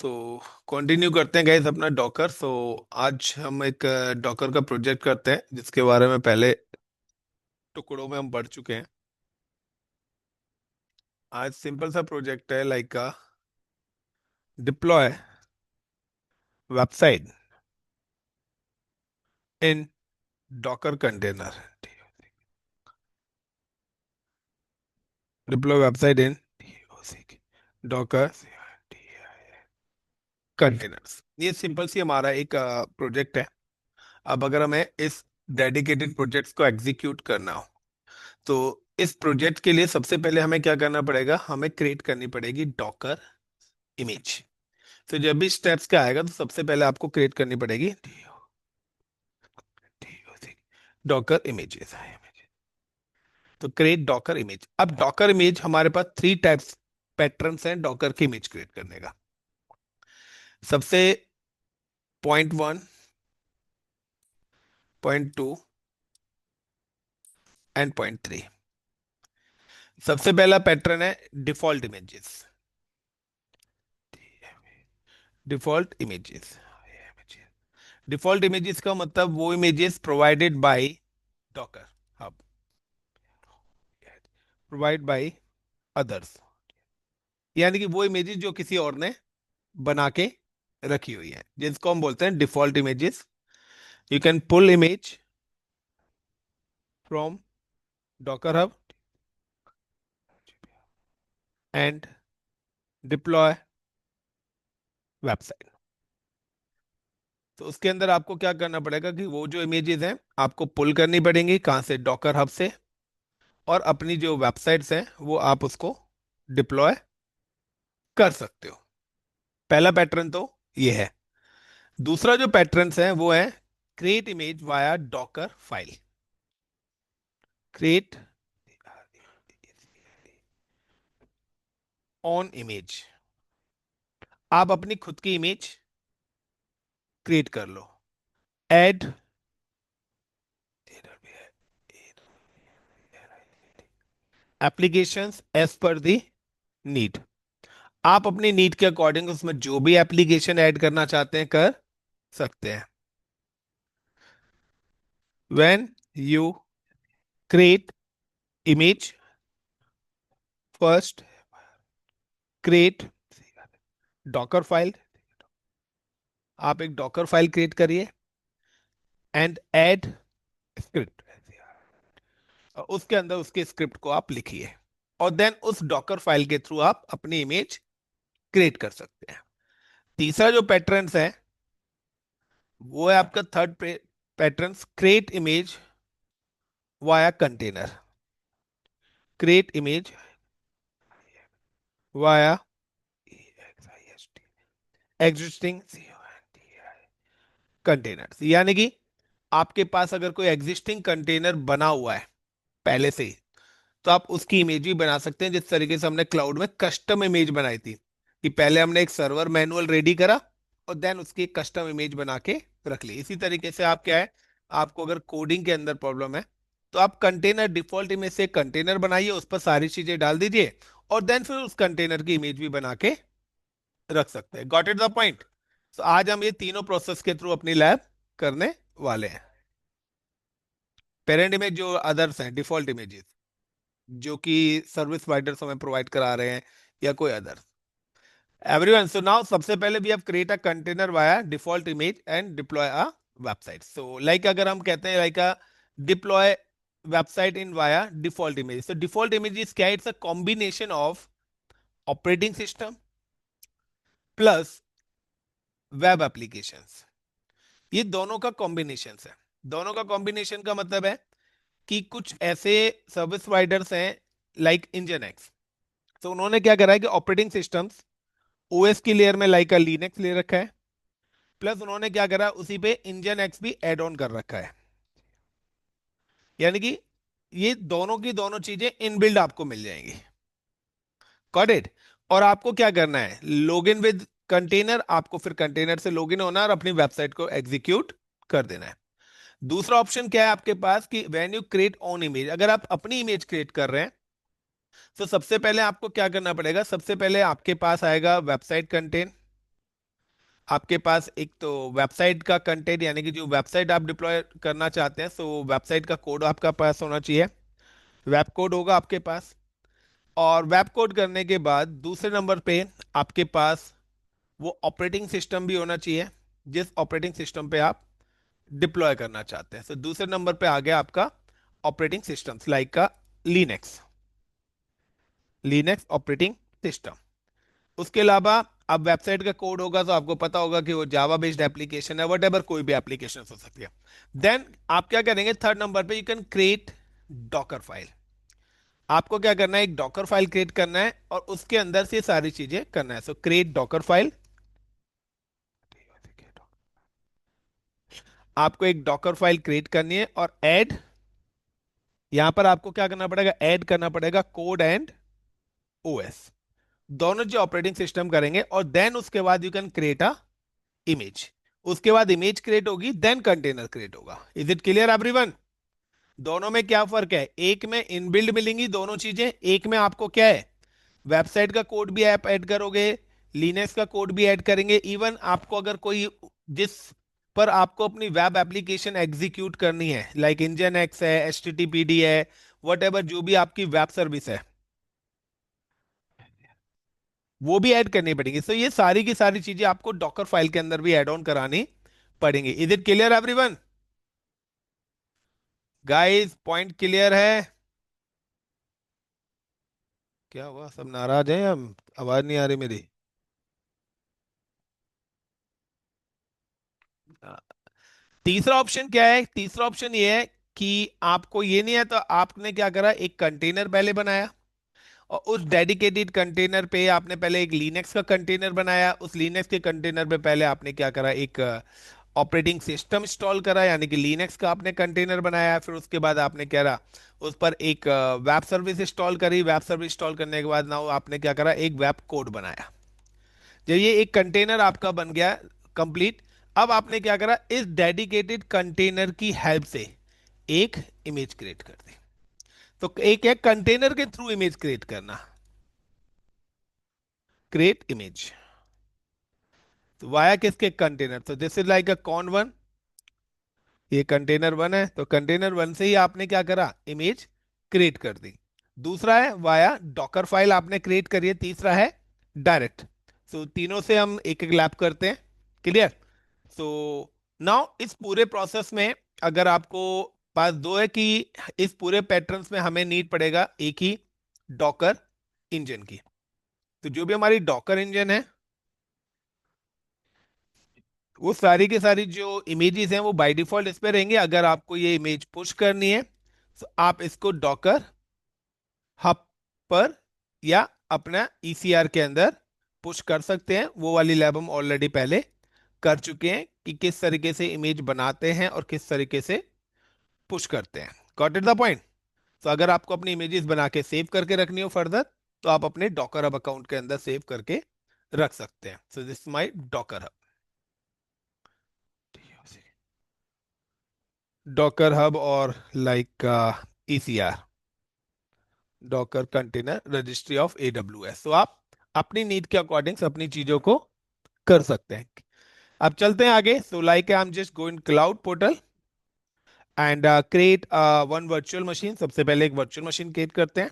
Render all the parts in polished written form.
So continue करते हैं guys अपना डॉकर। आज हम एक डॉकर का प्रोजेक्ट करते हैं जिसके बारे में पहले टुकड़ों में हम पढ़ चुके हैं। आज सिंपल सा प्रोजेक्ट है लाइक का डिप्लॉय वेबसाइट इन डॉकर कंटेनर। डिप्लॉय वेबसाइट इन डॉकर कंटेनर्स, ये सिंपल सी हमारा एक प्रोजेक्ट है। अब अगर हमें इस डेडिकेटेड प्रोजेक्ट्स को एग्जीक्यूट करना हो तो इस प्रोजेक्ट के लिए सबसे पहले हमें क्या करना पड़ेगा, हमें क्रिएट करनी पड़ेगी डॉकर इमेज। तो जब भी स्टेप्स का आएगा तो सबसे पहले आपको क्रिएट करनी पड़ेगी डॉकर इमेजेस। तो क्रिएट डॉकर इमेज। अब डॉकर इमेज हमारे पास थ्री टाइप्स पैटर्न्स हैं डॉकर की इमेज क्रिएट करने का। सबसे point one, point two and point three. सबसे पहला पैटर्न है default images. Default images, default images का मतलब वो images provided by Docker hub, provide by others, यानी कि वो इमेजेस जो किसी और ने बना के रखी हुई है जिसको हम बोलते हैं default images. You can pull image from Docker Hub and deploy website. तो उसके अंदर आपको क्या करना पड़ेगा कि वो जो इमेजेस हैं आपको पुल करनी पड़ेंगी, कहाँ से, डॉकर हब से। और अपनी जो वेबसाइट्स हैं वो आप उसको डिप्लॉय कर सकते हो। पहला पैटर्न तो ये है। दूसरा जो पैटर्न है वो है create image via Docker file. Create on image, आप अपनी खुद की इमेज क्रिएट कर लो। ऐड एप्लीकेशंस एज पर दी नीड। आप अपनी नीड के अकॉर्डिंग उसमें जो भी एप्लीकेशन ऐड करना चाहते हैं कर सकते हैं। When you create image, first create Docker file. आप एक डॉकर फाइल क्रिएट करिए एंड ऐड स्क्रिप्ट, उसके अंदर उसके स्क्रिप्ट को आप लिखिए और देन उस डॉकर फाइल के थ्रू आप अपनी इमेज क्रिएट कर सकते हैं। तीसरा जो पैटर्न है वो है आपका third pattern, create image via container. Create image via existing containers, यानी कि आपके पास अगर कोई एग्जिस्टिंग कंटेनर बना हुआ है पहले से ही तो आप उसकी इमेज भी बना सकते हैं, जिस तरीके से हमने क्लाउड में कस्टम इमेज बनाई थी कि पहले हमने एक सर्वर मैनुअल रेडी करा और देन उसकी एक कस्टम इमेज बना के रख ली। इसी तरीके से आप क्या है, आपको अगर कोडिंग के अंदर प्रॉब्लम है तो आप कंटेनर डिफॉल्ट इमेज से कंटेनर बनाइए, उस पर सारी चीजें डाल दीजिए और देन फिर उस कंटेनर की इमेज भी बना के रख सकते हैं। Got it the point. तो आज हम ये तीनों प्रोसेस के थ्रू अपनी लैब करने वाले हैं। पेरेंट इमेज जो अदर्स हैं, डिफॉल्ट इमेजेस जो कि सर्विस प्रोवाइडर्स हमें प्रोवाइड करा रहे हैं या कोई अदर। एवरीवन, सो नाउ सबसे पहले we have create a container via default image and deploy a website. So like अगर हम कहते हैं like a deploy website in via default image, तो डिफॉल्ट इमेज इज क्या, it's a combination of operating system plus web applications. ये दोनों का combination है। दोनों का कॉम्बिनेशन का मतलब है कि कुछ ऐसे सर्विस प्रोवाइडर्स हैं लाइक इंजन एक्स, तो उन्होंने क्या करा है कि ऑपरेटिंग सिस्टम्स ओएस की लेयर में लाइक लिनक्स ले रखा है, प्लस उन्होंने क्या करा उसी पे इंजन एक्स भी एड ऑन कर रखा है, यानी कि ये दोनों की दोनों चीजें इनबिल्ड आपको मिल जाएंगी। Got it. और आपको क्या करना है, लॉग इन विद कंटेनर, आपको फिर कंटेनर से लॉग इन होना और अपनी वेबसाइट को एग्जीक्यूट कर देना है। दूसरा ऑप्शन क्या है आपके पास कि when you create on image, अगर आप अपनी इमेज क्रिएट कर रहे हैं तो सबसे पहले आपको क्या करना पड़ेगा, सबसे पहले आपके पास आएगा वेबसाइट कंटेंट, आपके पास एक तो वेबसाइट का कंटेंट, यानी कि जो वेबसाइट आप डिप्लॉय करना चाहते हैं, सो वेबसाइट का कोड आपका पास होना चाहिए, वेब कोड होगा आपके पास। और वेब कोड करने के बाद दूसरे नंबर पे आपके पास वो ऑपरेटिंग सिस्टम भी होना चाहिए जिस ऑपरेटिंग सिस्टम पे आप डिप्लॉय करना चाहते हैं। तो दूसरे नंबर पे आ गया आपका ऑपरेटिंग सिस्टम्स लाइक का लिनक्स, लिनक्स ऑपरेटिंग सिस्टम। उसके अलावा अब वेबसाइट का कोड होगा तो आपको पता होगा कि वो जावा बेस्ड एप्लीकेशन है, वट एवर कोई भी एप्लीकेशन हो सकती है। देन आप क्या करेंगे, थर्ड नंबर पे you can create Docker file. आपको क्या करना है, एक डॉकर फाइल क्रिएट करना है और उसके अंदर से सारी चीजें करना है। सो क्रिएट डॉकर फाइल, आपको एक डॉकर फाइल क्रिएट करनी है और ऐड, यहां पर आपको क्या करना पड़ेगा, ऐड करना पड़ेगा कोड एंड ओएस, दोनों जो ऑपरेटिंग सिस्टम करेंगे। और देन उसके बाद you can create a image, उसके बाद इमेज क्रिएट होगी, देन कंटेनर क्रिएट होगा। Is it clear everyone? दोनों में क्या फर्क है, एक में इनबिल्ड मिलेंगी दोनों चीजें, एक में आपको क्या है, वेबसाइट का कोड भी आप ऐड करोगे, लिनक्स का कोड भी ऐड करेंगे। इवन आपको अगर कोई, जिस पर आपको अपनी वेब एप्लीकेशन एग्जीक्यूट करनी है, लाइक इंजन एक्स है, एचटीटीपीडी है, वट एवर जो भी आपकी वेब सर्विस है, वो भी ऐड करनी पड़ेगी। सो ये सारी की सारी चीजें आपको डॉकर फाइल के अंदर भी ऐड ऑन करानी पड़ेंगी। Is it clear everyone? Guys point clear है? क्या हुआ, सब नाराज हैं या आवाज नहीं आ रही मेरी? तीसरा ऑप्शन क्या है, तीसरा ऑप्शन ये है कि आपको ये नहीं है तो आपने क्या करा, एक कंटेनर पहले बनाया और उस डेडिकेटेड कंटेनर पे आपने पहले एक लिनक्स का कंटेनर बनाया, उस लिनक्स के कंटेनर पे पहले आपने क्या करा, एक ऑपरेटिंग सिस्टम इंस्टॉल करा, यानी कि लिनक्स का आपने कंटेनर बनाया। फिर उसके बाद आपने क्या करा, उस पर एक वेब सर्विस इंस्टॉल करी, वेब सर्विस इंस्टॉल करने के बाद ना आपने क्या करा, एक वेब कोड बनाया। जब ये एक कंटेनर आपका बन गया कंप्लीट, अब आपने क्या करा, इस डेडिकेटेड कंटेनर की हेल्प से एक इमेज क्रिएट कर दी। तो एक एक कंटेनर के थ्रू इमेज क्रिएट करना, क्रिएट इमेज, तो वाया किसके, कंटेनर। तो this is like a con one, ये कंटेनर वन है, तो कंटेनर वन से ही आपने क्या करा, इमेज क्रिएट कर दी। दूसरा है वाया डॉकर फाइल आपने क्रिएट करी है, तीसरा है डायरेक्ट। सो तीनों से हम एक एक लैप करते हैं, क्लियर। सो नाउ इस पूरे प्रोसेस में अगर आपको पास दो है कि इस पूरे पैटर्न्स में हमें नीड पड़ेगा एक ही डॉकर इंजन की। तो जो भी हमारी डॉकर इंजन है, वो सारी की सारी जो इमेजेस हैं वो बाय डिफॉल्ट इस पे रहेंगे। अगर आपको ये इमेज पुश करनी है तो आप इसको डॉकर हब पर या अपना ईसीआर के अंदर पुश कर सकते हैं। वो वाली लैब हम ऑलरेडी पहले कर चुके हैं कि किस तरीके से इमेज बनाते हैं और किस तरीके से पुश करते हैं। Got it the point? तो अगर आपको अपनी इमेजेस बना के सेव करके रखनी हो फर्दर, तो आप अपने डॉकर हब अकाउंट के अंदर सेव करके रख सकते हैं। So this my docker hub, docker hub और like ECR, docker container registry of AWS. तो आप अपनी नीड के अकॉर्डिंग अपनी चीजों को कर सकते हैं। अब चलते हैं आगे। So like I am just going cloud portal and create one virtual machine. सबसे पहले एक वर्चुअल मशीन क्रिएट करते हैं।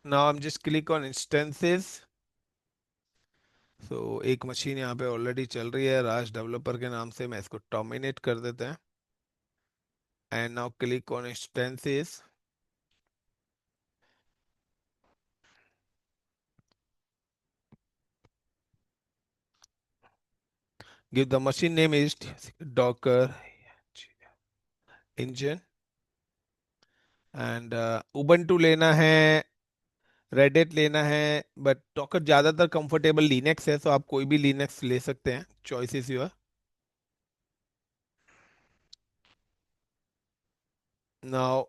Now I am just click on instances. सो एक मशीन यहाँ पे ऑलरेडी चल रही है राज डेवलपर के नाम से, मैं इसको टर्मिनेट कर देते हैं। And now click on instances, give the machine name is docker engine and Ubuntu लेना है, रेडिट लेना है, बट डॉकर ज्यादातर कंफर्टेबल लिनक्स है, तो आप कोई भी लिनक्स ले सकते हैं, choice is your. Now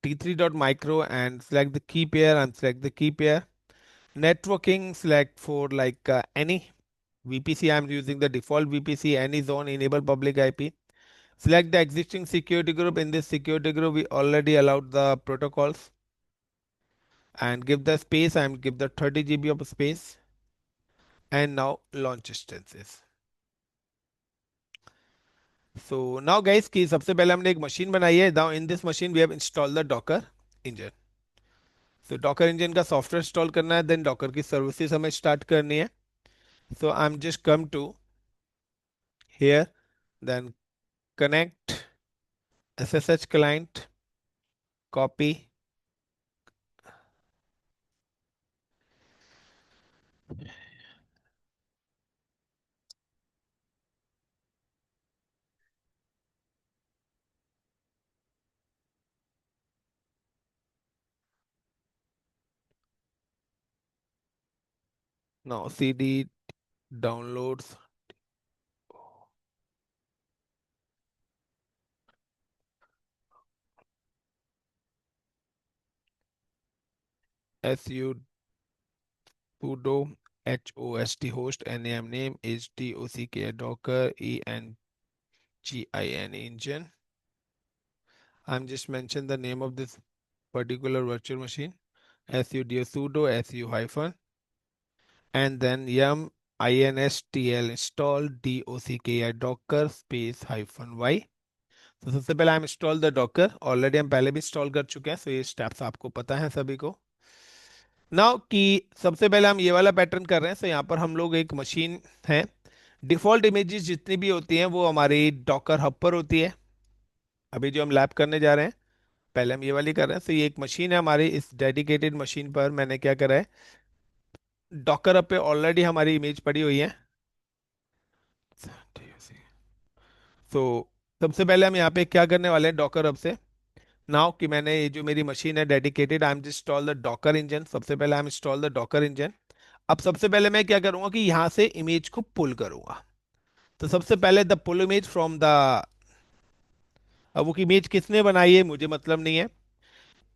t3.micro and select the key pair and select the key pair. Networking, select for like any VPC. I'm using the default VPC, any zone, enable public IP. Select the existing security group. In this security group, we already allowed the protocols. and give the space and give the 30 GB of space, and now launch instances. So now guys कि सबसे पहले हमने एक machine बनाई है. Now in this machine we have installed the Docker engine. So Docker engine का software install करना है, देन Docker की सर्विसेज हमें स्टार्ट करनी है. So I'm just come to here, then connect SSH client, copy. Now CD downloads su sudo host name is dock docker engine engine. I'm just mention the name of this particular virtual machine, sudo su hyphen, and then yum instll install docker space hyphen y. तो सबसे पहले हम install the Docker. Already हम पहले भी install कर चुके हैं, सो ये स्टेप्स आपको पता है सभी को. नाउ कि सबसे पहले हम ये वाला पैटर्न कर रहे हैं. सो यहाँ पर हम लोग एक मशीन है. डिफॉल्ट इमेजेस जितनी भी होती हैं वो हमारी डॉकर हब पर होती है. अभी जो हम लैब करने जा रहे हैं, पहले हम ये वाली कर रहे हैं. तो ये एक मशीन है हमारी. इस डेडिकेटेड मशीन पर मैंने क्या करा है, डॉकर हब पे ऑलरेडी हमारी इमेज पड़ी हुई है. तो सबसे पहले हम यहाँ पे क्या करने वाले हैं डॉकर हब से. नाउ कि मैंने ये जो मेरी मशीन है dedicated, I am just install the Docker engine. सबसे पहले I am install the Docker engine. अब सबसे पहले मैं क्या करूंगा कि यहाँ से इमेज को पुल करूंगा. तो सबसे पहले the pull image from the, अब वो इमेज किसने बनाई है मुझे मतलब नहीं है.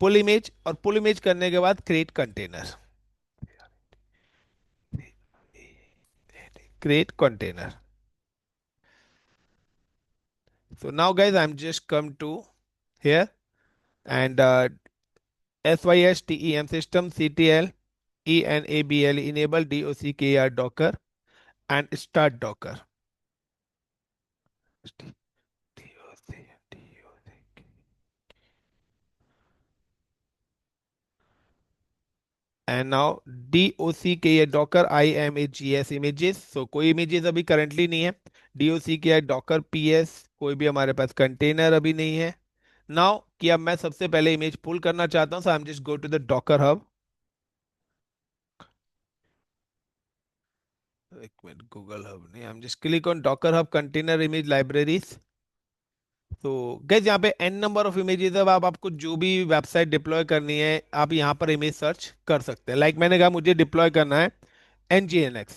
पुल इमेज, और पुल इमेज करने के बाद create container. Create container. So now guys, I'm just come to here, and SYSTEM system CTL ENABL enable DOCKR Docker and start Docker. And now DOCKR Docker IMAGS images. So कोई images अभी currently नहीं है. DOCKR Docker PS, कोई भी हमारे पास container अभी नहीं है. Now कि अब मैं सबसे पहले इमेज पुल करना चाहता हूँ, so I'm just go to the Docker Hub. एक मिनट, गूगल हब नहीं, I'm just click on Docker Hub container image libraries. तो गैस यहाँ पे n नंबर ऑफ इमेजेस. अब आप आपको जो भी वेबसाइट डिप्लॉय करनी है आप यहाँ पर इमेज सर्च कर सकते हैं. लाइक मैंने कहा मुझे डिप्लॉय करना है nginx.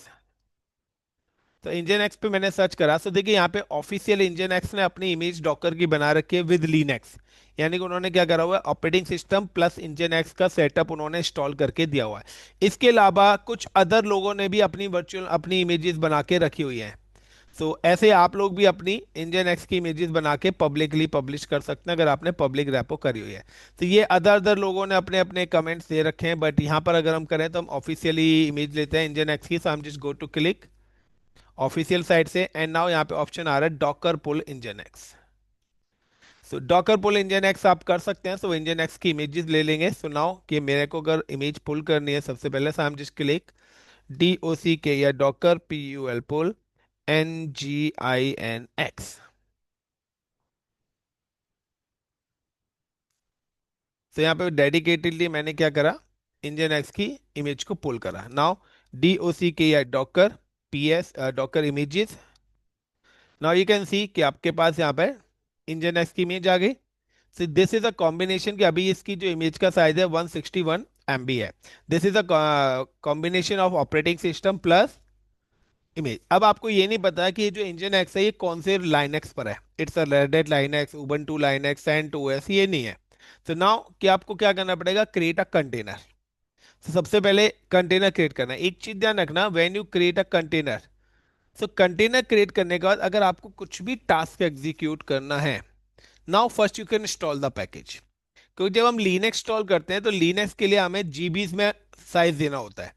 तो इंजन एक्स पे मैंने सर्च करा. तो देखिए यहाँ पे ऑफिशियल इंजन एक्स ने अपनी इमेज डॉकर की बना रखी है विद लिनक्स. यानी कि उन्होंने क्या करा हुआ है, operating system plus engine x का सेटअप उन्होंने इंस्टॉल करके दिया हुआ है. इसके अलावा कुछ अदर लोगों ने भी अपनी वर्चुअल अपनी इमेजेस बना के रखी हुई हैं. सो ऐसे आप लोग भी अपनी इंजन एक्स की इमेजेस बना के पब्लिकली पब्लिश कर सकते हैं अगर आपने पब्लिक रेपो करी हुई है. तो ये अदर अदर लोगों ने अपने अपने कमेंट्स दे रखे हैं, बट यहाँ पर अगर हम करें तो हम ऑफिशियली इमेज लेते हैं इंजन एक्स की. सो हम just go to click official site से, एंड नाउ यहाँ पे ऑप्शन आ रहा है डॉकर पुल इंजन एक्स. सो डॉकर पुल इंजन एक्स आप कर सकते हैं. सो इंजन एक्स की इमेजेस ले लेंगे. सो नाउ कि मेरे को अगर इमेज पुल करनी है सबसे पहले, सो हम जस्ट क्लिक DOCK या डॉकर PUL पुल NGINX. तो यहाँ पे डेडिकेटेडली मैंने क्या करा, इंजन एक्स की इमेज को पुल करा. नाउ DOCK या Docker PS Docker images. Now you can see कि आपके पास यहाँ पे इंजन एक्स की इमेज आ गई. So this is a combination कि अभी इसकी जो इमेज का साइज है 161 MB है. This is a combination of operating system plus image. अब आपको ये नहीं पता कि ये जो इंजन एक्स है ये कौन से लाइनक्स पर है. It's a red hat Linux, Ubuntu Linux, CentOS OS, ये नहीं है. तो नाउ कि आपको क्या करना पड़ेगा, क्रिएट अ कंटेनर. तो सबसे पहले कंटेनर क्रिएट करना है. एक चीज ध्यान रखना, when you create a container, so container create करने के बाद अगर आपको कुछ भी टास्क एग्जीक्यूट करना है, now first you can install the package. क्योंकि जब हम लिनक्स इंस्टॉल करते हैं तो लिनक्स के लिए हमें जीबीज में साइज देना होता है,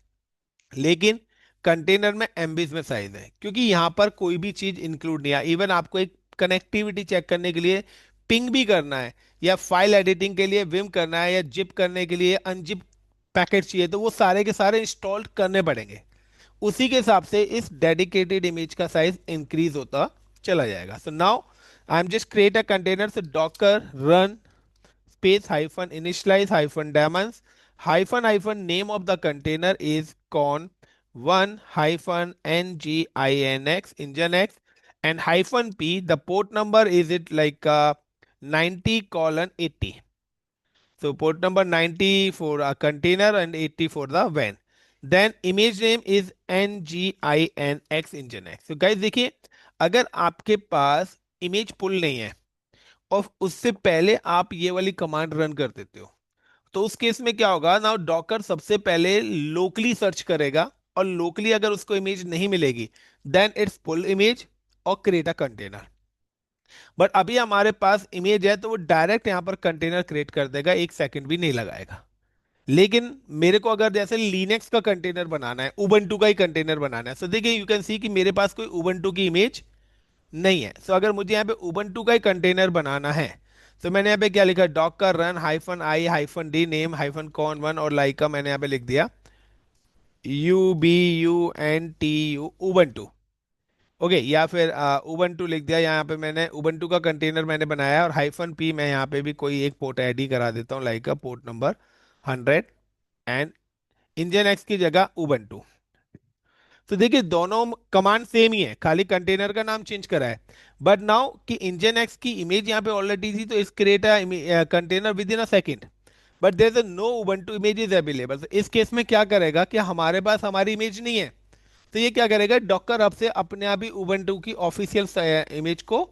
लेकिन कंटेनर में एमबीज में साइज है, क्योंकि यहाँ पर कोई भी चीज इंक्लूड नहीं है। इवन आपको एक कनेक्टिविटी चेक करने के लिए पिंग भी करना है, या फाइल एडिटिंग के लिए विम करना है, या जिप करने के लिए अनजिप पैकेट चाहिए, तो वो सारे के सारे इंस्टॉल करने पड़ेंगे। उसी के हिसाब से इस डेडिकेटेड इमेज का साइज इंक्रीज होता चला जाएगा। सो now I am just create a container, so Docker run space hyphen initialize hyphen daemons hyphen name of the container is con 1 hyphen nginx nginx and hyphen p, the port number is it like 90 colon 80. So port number 90 for a container and 80 for the van. Then image name is nginx nginx. So guys देखिए, अगर आपके पास image पुल नहीं है और उससे पहले आप ये वाली कमांड रन कर देते हो, तो उस केस में क्या होगा ना, डॉकर सबसे पहले लोकली सर्च करेगा, और लोकली अगर उसको इमेज नहीं मिलेगी, देन इट्स पुल इमेज और क्रिएट अ कंटेनर। बट अभी हमारे पास इमेज है, तो वो डायरेक्ट यहाँ पर कंटेनर क्रिएट कर देगा, एक सेकंड भी नहीं लगाएगा। लेकिन मेरे को अगर जैसे लिनक्स का कंटेनर बनाना है, उबंटू का ही कंटेनर बनाना है, सो देखिए यू कैन सी कि मेरे पास कोई उबंटू की इमेज नहीं है। सो अगर मुझे यहाँ पे उबंटू का ही कंटेनर बनाना है, तो मैंने यहाँ पे क्या लिखा, Docker run hyphen I hyphen D name hyphen con one, और लाइक का मैंने यहाँ पे लिख दिया UBUNTU उबंटू। ओके, या फिर उबंटू लिख दिया, यहाँ पे मैंने उबंटू का कंटेनर मैंने बनाया, और हाइफन पी मैं यहाँ पे भी कोई एक पोर्ट ऐड ही करा देता हूँ, लाइक का port number 100, and engine x की जगह उबंटू। तो देखिए दोनों कमांड सेम ही है, खाली कंटेनर का नाम चेंज करा है। बट नाउ कि इंजन एक्स की इमेज यहाँ पे ऑलरेडी थी, तो इस create container within a second, but there is no Ubuntu image is available. तो इस केस में क्या करेगा कि हमारे पास हमारी इमेज नहीं है, तो ये क्या करेगा, डॉकर अब से अपने आप ही उबंटू की ऑफिशियल इमेज को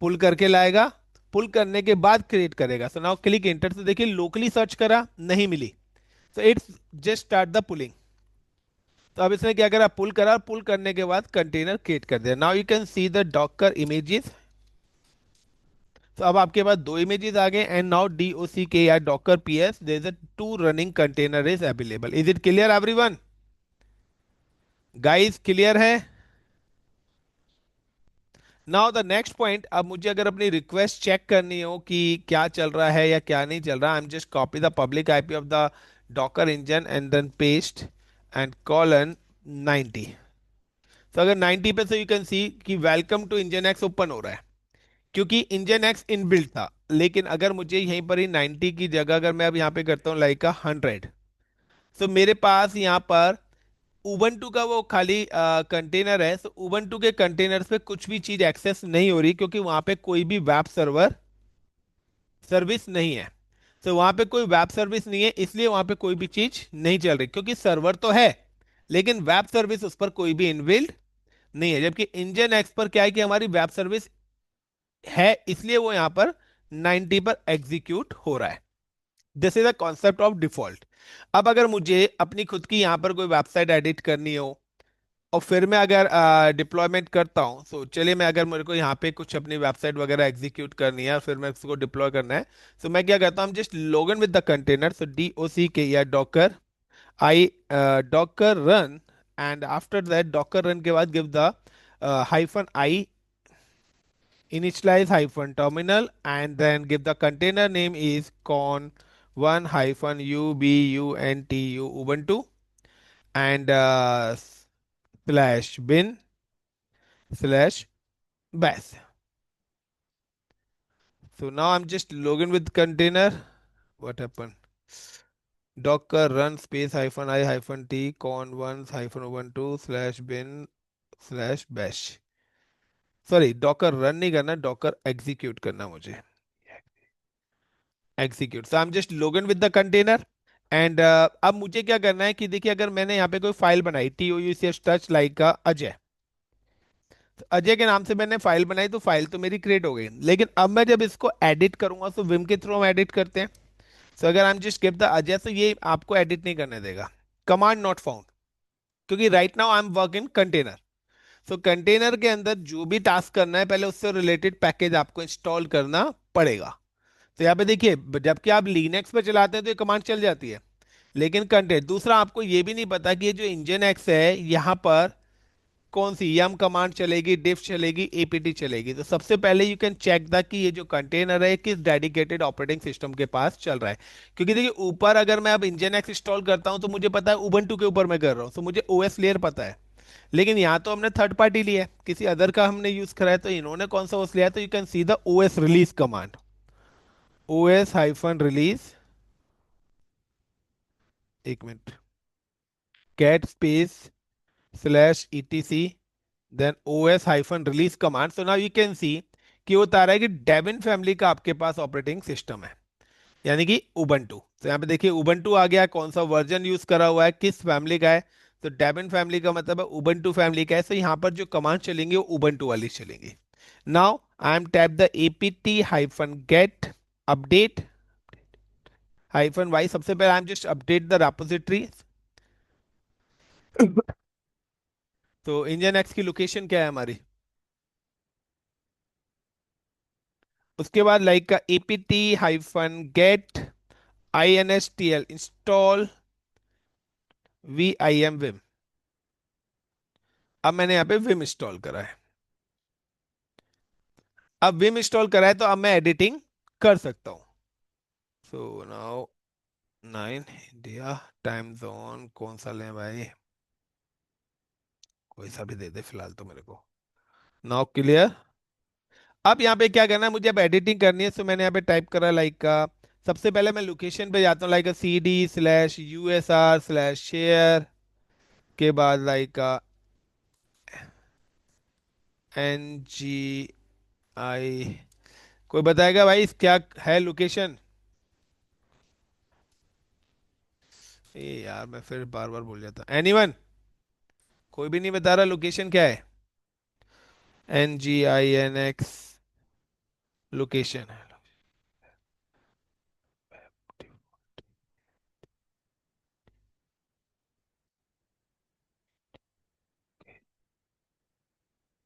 पुल करके लाएगा। पुल करने के बाद क्रिएट करेगा। सो नाउ क्लिक एंटर, तो देखिए लोकली सर्च करा, नहीं मिली, तो it's just start the pulling. तो अब इसने क्या करा, पुल करा, पुल करने के बाद कंटेनर क्रिएट कर दिया। Now you can see the Docker images. तो अब आपके पास दो इमेजेस आ गए, एंड नाउ DOCK या Docker PS there is a two running container is available. Is it clear everyone? Guys clear है? नाउ द नेक्स्ट पॉइंट, अब मुझे अगर अपनी रिक्वेस्ट चेक करनी हो कि क्या चल रहा है या क्या नहीं चल रहा, I am just copy the public IP of the Docker engine and then paste and colon 90। तो अगर 90 पे, तो यू कैन सी कि welcome to nginx open हो रहा है, क्योंकि इंजन एक्स इनबिल्ट था। लेकिन अगर मुझे यहीं पर ही 90 की जगह अगर मैं अब यहाँ पे करता हूँ लाइक 100, तो मेरे पास यहाँ पर उबंटू का वो खाली कंटेनर है। तो उबंटू के कंटेनर्स पे कुछ भी चीज एक्सेस नहीं हो रही, क्योंकि वहां पे कोई भी वेब सर्वर सर्विस नहीं है। तो वहां पे कोई वेब सर्विस नहीं है, इसलिए वहां पे कोई भी चीज नहीं चल रही, क्योंकि सर्वर तो है लेकिन वेब सर्विस उस पर कोई भी इनबिल्ड नहीं है। जबकि इंजन एक्स पर क्या है कि हमारी वेब सर्विस है, इसलिए वो यहाँ पर 90 पर एग्जीक्यूट हो रहा है। This is the concept of default. अब अगर मुझे अपनी खुद की यहाँ पर कोई वेबसाइट एडिट करनी हो, और फिर मैं अगर डिप्लॉयमेंट करता हूँ, तो चलिए मैं अगर मेरे को यहाँ पे कुछ अपनी वेबसाइट वगैरह एग्जीक्यूट करनी है और फिर मैं उसको डिप्लॉय करना है, तो मैं क्या करता हूँ, just log in with the container, so DOCK या Docker I Docker run, and after that Docker run के बाद give the hyphen I initialize hyphen terminal, and then give the container name is con 1 hyphen ubuntu ubuntu, and slash bin slash bash. So now I'm just login with container. What happened? Docker run space hyphen I hyphen t con 1 hyphen ubuntu slash bin slash bash. Sorry, Docker run नहीं करना, Docker execute करना मुझे, execute. So I am just login with the container, and अब मुझे क्या करना है कि देखिए अगर मैंने यहाँ पे कोई फाइल बनाई TOUCH टच लाइक का अजय, तो अजय के नाम से मैंने फाइल बनाई, तो फाइल तो मेरी क्रिएट हो गई। लेकिन अब मैं जब इसको एडिट करूंगा, तो विम के थ्रू हम एडिट करते हैं। सो अगर आई am just give the Ajay, तो ये आपको एडिट नहीं करने देगा, कमांड नॉट फाउंड, क्योंकि right now I M work in container. So container के अंदर जो भी टास्क करना है, पहले उससे रिलेटेड पैकेज आपको इंस्टॉल करना पड़ेगा। तो यहाँ पे देखिए, जबकि आप लिनक्स पे चलाते हैं तो ये कमांड चल जाती है, लेकिन कंटेंट दूसरा, आपको ये भी नहीं पता कि ये जो इंजन एक्स है यहाँ पर कौन सी यम कमांड चलेगी, डिफ चलेगी, एपीटी चलेगी। तो सबसे पहले यू कैन चेक द कि ये जो कंटेनर है किस डेडिकेटेड ऑपरेटिंग सिस्टम के पास चल रहा है। क्योंकि देखिए, ऊपर अगर मैं अब इंजन एक्स इंस्टॉल करता हूं तो मुझे पता है उबंटू के ऊपर मैं कर रहा हूं, तो मुझे ओएस लेयर पता है। लेकिन यहाँ तो हमने थर्ड पार्टी लिया है, किसी अदर का हमने यूज करा है, तो इन्होंने कौन सा ओएस लिया है, तो you can see the OS release command, OS hyphen release, एक minute, cat space slash etc then OS hyphen release command. So now you can see कि वो बता रहा है कि डेबिन फैमिली का आपके पास ऑपरेटिंग सिस्टम है, यानी कि उबंटू। तो यहाँ पे देखिए उबंटू आ गया, कौन सा वर्जन यूज करा हुआ है, किस फैमिली का है, तो डेबिन फैमिली का मतलब है उबंटू फैमिली का है। तो यहाँ पर जो कमांड चलेंगे वो उबंटू वाली चलेंगी। Now I am tap the APT hyphen get update hyphen Y, सबसे पहले I am just update the repository. तो इंजन एक्स की लोकेशन क्या है हमारी, उसके बाद लाइक का APT hyphen get INSTL install VIM vim. अब मैंने यहाँ पे विम इंस्टॉल करा है। अब विम इंस्टॉल करा है तो अब मैं एडिटिंग कर सकता हूँ। So now 9 India, time zone कौन सा लें भाई, कोई सा भी दे दे फिलहाल तो मेरे को। Now clear. अब यहाँ पे क्या करना है, मुझे अब एडिटिंग करनी है। सो मैंने यहाँ पे टाइप करा लाइक का, सबसे पहले मैं लोकेशन पे जाता हूँ, लाइक CD/USR/शेयर, के बाद लाइक का NGI। कोई बताएगा भाई क्या है लोकेशन? ये यार मैं फिर बार बार भूल जाता, एनीवन, कोई भी नहीं बता रहा लोकेशन क्या है? NGINX लोकेशन है।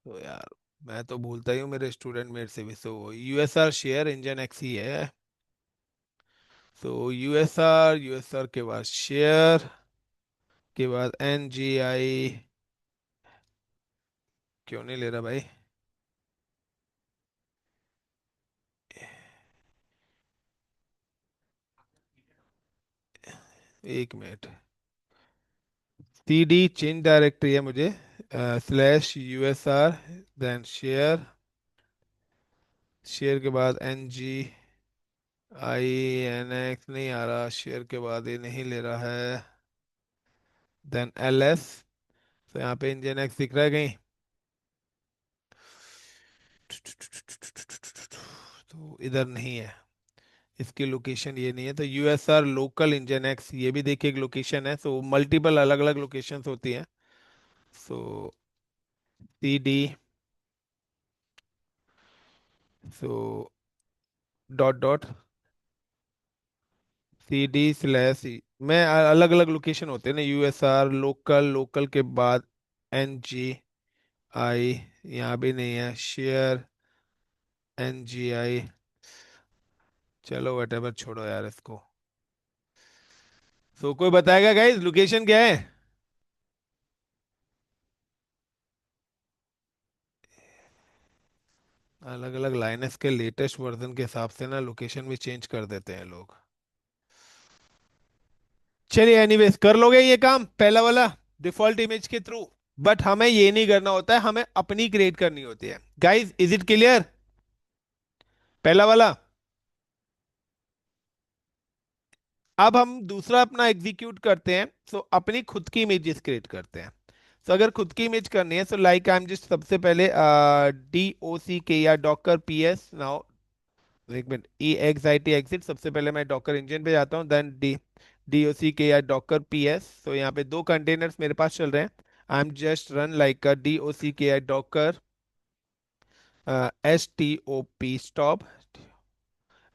तो यार मैं तो भूलता ही हूँ, मेरे स्टूडेंट मेरे से भी। सो यूएसआर शेयर इंजन एक्स ही है। तो यूएसआर के बाद शेयर, के बाद NGI, क्यों नहीं ले रहा भाई, एक मिनट, CD चेंज डायरेक्टरी है मुझे, /USR देन शेयर, शेयर के बाद NGINX नहीं आ रहा, शेयर के बाद ये नहीं ले रहा है, देन LS। तो यहाँ पे इंजन एक्स दिख रहा है कहीं? तो इधर नहीं है, इसकी लोकेशन ये नहीं है। तो यूएसआर लोकल इंजन एक्स, ये भी देखिए एक लोकेशन है। सो मल्टीपल अलग अलग लोकेशंस होती हैं। सो CD, so dot dot CD/ में अलग अलग लोकेशन होते हैं ना, यूएसआर लोकल, लोकल के बाद NGI, यहाँ भी नहीं है, शेयर NGI, चलो वटेवर छोड़ो यार इसको। सो कोई बताएगा गाइस लोकेशन क्या है? अलग अलग लाइनस के लेटेस्ट वर्जन के हिसाब से ना लोकेशन भी चेंज कर देते हैं लोग। चलिए एनीवेज, कर लोगे ये काम पहला वाला डिफॉल्ट इमेज के थ्रू। बट हमें ये नहीं करना होता है, हमें अपनी क्रिएट करनी होती है। गाइस इज इट क्लियर, पहला वाला? अब हम दूसरा अपना एग्जीक्यूट करते हैं। सो अपनी खुद की इमेजेस क्रिएट करते हैं। तो अगर खुद की इमेज करनी है, सो लाइक आई एम जस्ट, सबसे पहले DOCK या docker PS नाउ, एक मिनट, EXIT एग्जिट, सबसे पहले मैं डॉकर इंजन पे जाता हूँ, देन DOCK या docker PS। तो यहाँ पे दो कंटेनर्स मेरे पास चल रहे हैं। आई am just run like a DOCK या docker STOP stop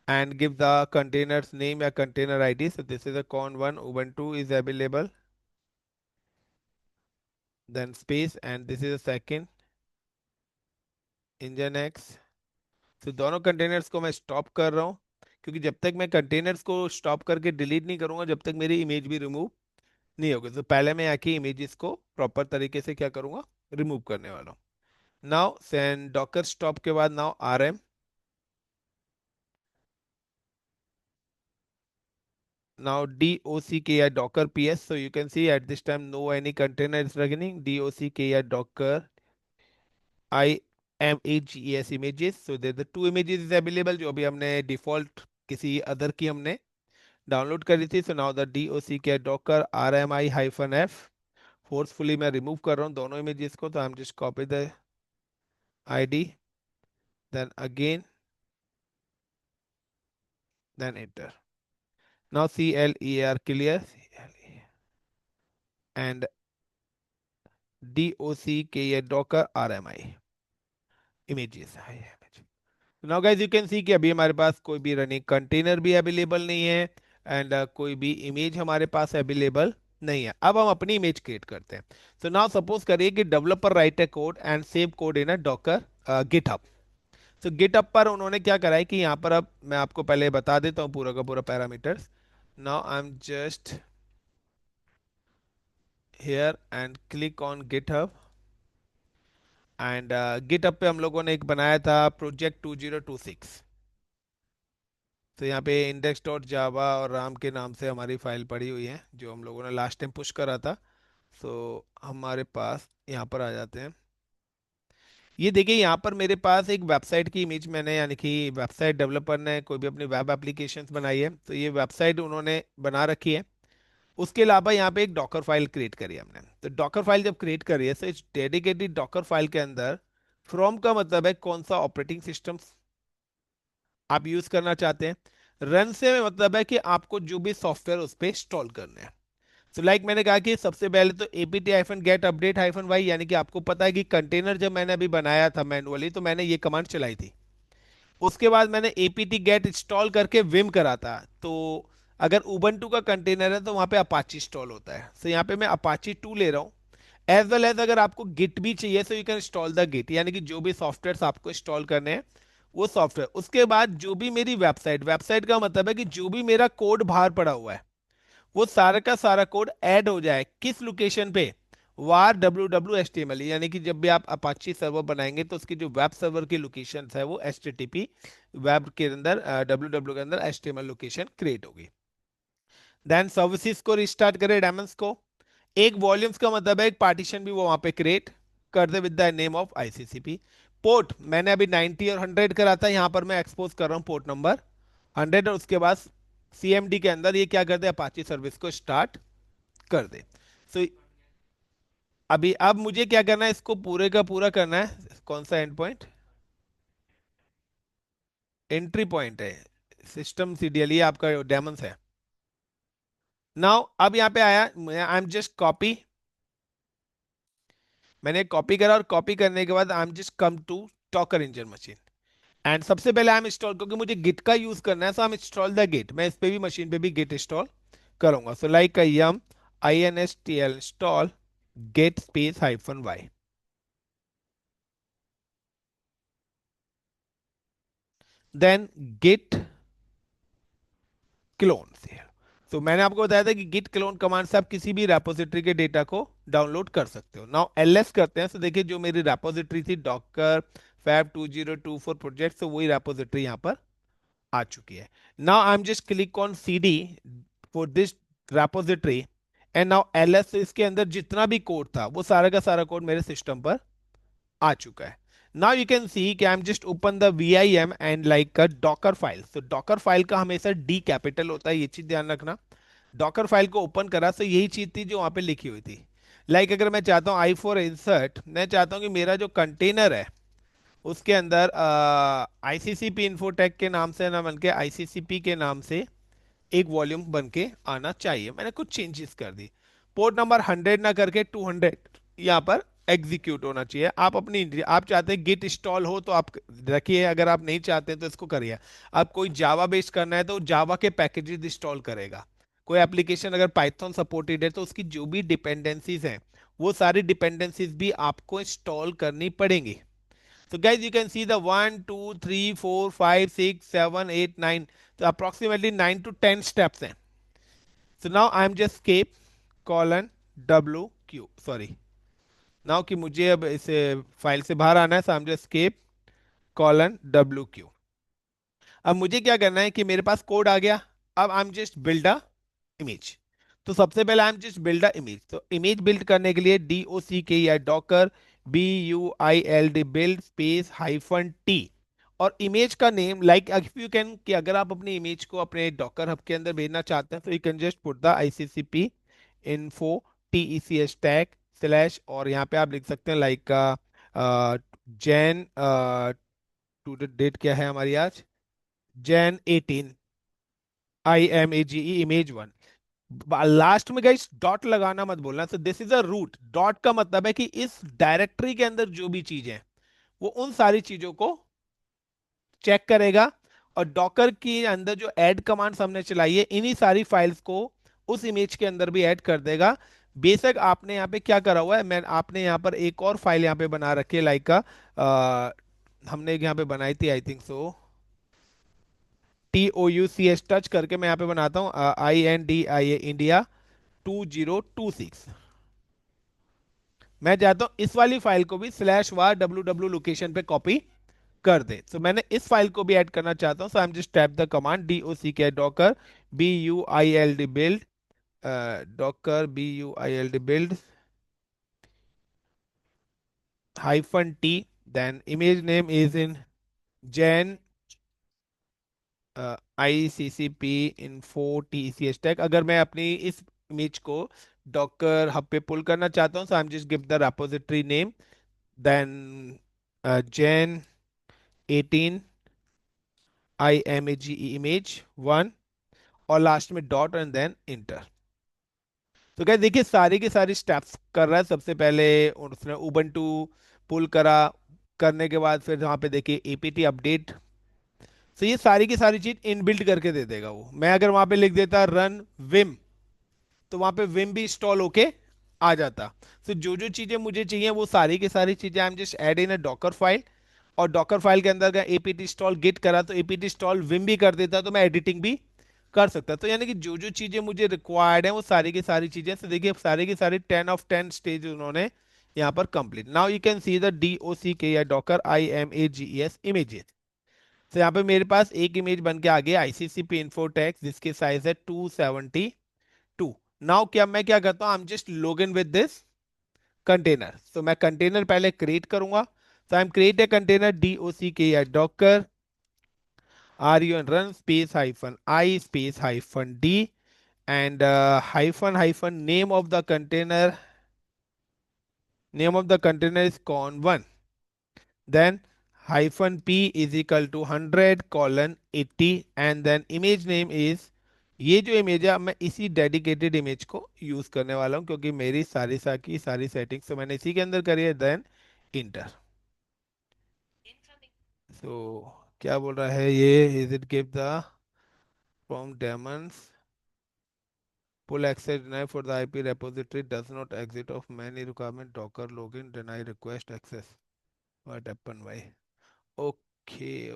and give the containers name या container ID. So this is a con1 ubuntu is available, then space, and this is a second nginx। तो दोनों containers को मैं stop कर रहा हूँ, क्योंकि जब तक मैं कंटेनर्स को स्टॉप करके डिलीट नहीं करूंगा, जब तक मेरी इमेज भी रिमूव नहीं होगी। तो पहले मैं आके इमेजेस को प्रॉपर तरीके से क्या करूंगा, रिमूव करने वाला हूँ। नाउ सेंड डॉकर स्टॉप के बाद now rm, now docker docker ps. So you can see at this time no any container is running. Docker docker images images. So there the two images is available जो अभी हमने default किसी other की हमने download करी थी। So now the docker docker rmi hyphen f, forcefully मैं remove कर रहा हूँ दोनों इमेजेस को। तो आई am just copy the id, then again, then enter. Now clear clear and docker rmi images। Now guys you can see कि अभी हमारे पास कोई भी रनिंग कंटेनर भी अवेलेबल नहीं है, एंड कोई भी इमेज हमारे पास अवेलेबल नहीं है। अब हम अपनी इमेज क्रिएट करते हैं। सो नाउ सपोज करिए कि developer right A code and save code in a Docker GitHub. तो गिटहब पर उन्होंने क्या करा है कि यहाँ पर, अब मैं आपको पहले बता देता हूँ पूरा का पूरा parameters. Now I am just here and click on GitHub, and GitHub पे हम लोगों ने एक बनाया था प्रोजेक्ट 2026। तो यहाँ पे इंडेक्स डॉट जावा और राम के नाम से हमारी फाइल पड़ी हुई है जो हम लोगों ने लास्ट टाइम पुश करा था। सो हमारे पास यहाँ पर आ जाते हैं। ये देखिए यहाँ पर मेरे पास एक वेबसाइट की इमेज मैंने, यानी कि वेबसाइट डेवलपर ने कोई भी अपनी वेब एप्लीकेशंस बनाई है तो ये वेबसाइट उन्होंने बना रखी है। उसके अलावा यहाँ पे एक डॉकर फाइल क्रिएट करी है हमने। तो डॉकर फाइल जब क्रिएट करी है तो इस डेडिकेटेड डॉकर फाइल के अंदर फ्रॉम का मतलब है कौन सा ऑपरेटिंग सिस्टम आप यूज करना चाहते हैं। रन से मतलब है कि आपको जो भी सॉफ्टवेयर उस पर इंस्टॉल करने हैं। तो लाइक मैंने कहा कि सबसे पहले तो apt hyphen get update hyphen Y, यानी कि आपको पता है कि कंटेनर जब मैंने अभी बनाया था मैनुअली तो मैंने ये कमांड चलाई थी। उसके बाद मैंने apt गेट इंस्टॉल करके विम करा था। तो अगर उबंटू का कंटेनर है तो वहां पे अपाची इंस्टॉल होता है। तो यहाँ पे मैं अपाची 2 ले रहा हूँ। एज वेल एज अगर आपको गिट भी चाहिए तो you can install the git, यानी कि जो भी सॉफ्टवेयर आपको इंस्टॉल करने हैं वो सॉफ्टवेयर। उसके बाद जो भी मेरी वेबसाइट, वेबसाइट का मतलब है कि जो भी मेरा कोड बाहर पड़ा हुआ है वो सारा का सारा कोड ऐड हो जाए किस लोकेशन पे, वार www.html, यानी कि जब भी आप अपाची सर्वर बनाएंगे तो उसकी जो वेब सर्वर की लोकेशन है वो http वेब के अंदर www के अंदर html लोकेशन क्रिएट होगी। देन सर्विसेज को रिस्टार्ट करें, डेमन्स को। एक वॉल्यूम्स का मतलब है एक पार्टीशन भी वो वहां पे क्रिएट कर दे with the name of ICCP. Port मैंने अभी 90 और 100 करा था, यहाँ पर मैं एक्सपोज कर रहा हूँ पोर्ट नंबर 100। और उसके बाद सीएमडी के अंदर ये क्या कर दे, अपाची सर्विस को स्टार्ट कर दे। सो अभी अब मुझे क्या करना है, इसको पूरे का पूरा करना है। कौन सा एंड पॉइंट, एंट्री पॉइंट है सिस्टम सीडीएल, ये आपका डेमन्स है। नाउ अब यहाँ पे आया, आई एम जस्ट कॉपी, मैंने कॉपी करा और कॉपी करने के बाद I am just come to Docker engine machine. And सबसे पहले आई एम इंस्टॉल, क्योंकि मुझे गिट का यूज करना है so I am install the git. मैं इस पे भी मशीन पे भी गिट इंस्टॉल करूंगा। सो लाइक यम instl install git space hyphen y, then git clone से। तो मैंने आपको बताया था कि git clone कमांड से आप किसी भी रेपोजिटरी के डेटा को डाउनलोड कर सकते हो। नाउ ls करते हैं। तो देखिए जो मेरी रेपोजिटरी थी डॉकर फैब 2024 प्रोजेक्ट, तो वही रेपोजिटरी यहाँ पर आ चुकी है। Now I am just click on cd for this repository, and now ls से इसके अंदर जितना भी कोड था वो सारा का सारा कोड मेरे सिस्टम पर आ चुका है। नाउ यू कैन सी कि आई am just open the vim and like a Docker file. तो डॉकर फाइल का हमेशा डी कैपिटल होता है, ये चीज ध्यान रखना। डॉकर फाइल को ओपन करा तो यही चीज थी जो वहां पे लिखी हुई थी। लाइक अगर मैं चाहता हूँ आई फॉर इंसर्ट, मैं चाहता हूँ कि मेरा जो कंटेनर है उसके अंदर आईसीसीपी इन्फोटेक के नाम से ना बन के आईसीसीपी के नाम से एक वॉल्यूम बन के आना चाहिए। मैंने कुछ चेंजेस कर दी। पोर्ट नंबर 100 ना करके 200 यहाँ पर एग्जीक्यूट होना चाहिए। आप अपनी, आप चाहते हैं गिट इंस्टॉल हो तो आप रखिए, अगर आप नहीं चाहते हैं तो इसको करिए। आप कोई जावा बेस्ड करना है तो जावा के पैकेजेस इंस्टॉल करेगा। कोई एप्लीकेशन अगर पाइथन सपोर्टेड है तो उसकी जो भी डिपेंडेंसीज हैं वो सारी डिपेंडेंसीज भी आपको इंस्टॉल करनी पड़ेंगी। So guys, you can see the 1, 2, 3, 4, 5, 6, 7, 8, 9. So approximately 9 to 10 steps हैं. So now I'm just escape colon WQ. Sorry. Now कि मुझे अब इस फाइल से बाहर आना है, so I'm just escape colon WQ. अब मुझे क्या करना है कि मेरे पास कोड आ गया. अब आई am just build a image. तो सबसे पहले I am just build a image. तो इमेज बिल्ड करने के लिए DOCK या Docker BUILD build space -T. और इमेज का name like if you can कि अगर आप अपनी इमेज को अपने डॉकर हब के अंदर भेजना चाहते हैं तो you can just put the ICCP info TECS tag slash और यहाँ पे आप लिख सकते हैं लाइक जैन टू डेट क्या है हमारी आज Jan 18 IMAGE इमेज 1. लास्ट में गाइस डॉट लगाना मत बोलना. So this is a root. Dot का मतलब है कि इस डायरेक्टरी के अंदर जो भी चीजें हैं वो उन सारी चीजों को चेक करेगा. और डॉकर के अंदर जो ऐड कमांड्स हमने चलाई है इन्हीं सारी फाइल्स को उस इमेज के अंदर भी ऐड कर देगा. बेशक आपने यहाँ पे क्या करा हुआ है, मैं आपने यहाँ पर एक और फाइल यहाँ पे बना रखी है लाइक का हमने यहाँ पे बनाई थी आई थिंक सो TOUCH टच करके मैं यहाँ पे बनाता हूँ INDIA इंडिया 2026. मैं चाहता हूँ इस वाली फाइल को भी /var लोकेशन पे कॉपी कर दे. तो मैंने इस फाइल को भी ऐड करना चाहता हूँ. So I am just tap the command DOCK docker BUILD build docker BUILD build -T. Then image name is इन जैन ICCP info TCS टैग. अगर मैं अपनी इस इमेज को डॉकर हब पे पुल करना चाहता हूँ, so I'm just give the repository name, then Jan 18 IMAGE image 1 और लास्ट में डॉट एंड देन इंटर. तो क्या देखिए सारी की सारी स्टेप्स कर रहा है. सबसे पहले उसने उबंटू पुल करा. करने के बाद फिर वहाँ पे देखिए APT अपडेट. तो ये सारी की सारी चीज इनबिल्ट करके दे देगा वो. मैं अगर वहां पे लिख देता रन विम तो वहां पे विम भी इंस्टॉल होके आ जाता. तो जो जो चीजें मुझे चाहिए वो सारी की सारी चीजें आई am just add in a Docker file. और डॉकर फाइल के अंदर का APT इंस्टॉल गिट करा तो APT इंस्टॉल विम भी कर देता तो मैं एडिटिंग भी कर सकता. तो यानी कि जो जो चीजें मुझे रिक्वायर्ड है वो सारी की सारी चीजें. तो देखिए सारी की सारी 10 of 10 स्टेज उन्होंने यहाँ पर complete. Now you can see the DOCK या डॉकर IMAGES इमेजेस. तो यहाँ पे मेरे पास एक इमेज बन के आ गया ICCP इन्फोटेक्स जिसकी साइज है 272. नाउ क्या मैं क्या करता हूँ आई am just log in with this container. तो मैं कंटेनर पहले क्रिएट करूंगा. तो I am create a container DOCK या Docker RUN run space -I space -D and name of the container is con1. Then -P is equal to 100:80 and then image name is ये जो image है अब मैं इसी dedicated image को use करने वाला हूँ क्योंकि मेरी सारी की सारी सेटिंग्स तो मैंने इसी के अंदर करी है. Then inter. सो क्या बोल रहा है ये is it give the from Demons pull access deny for the IP repository does not exit of many requirement docker login deny request access. What happened why? Okay.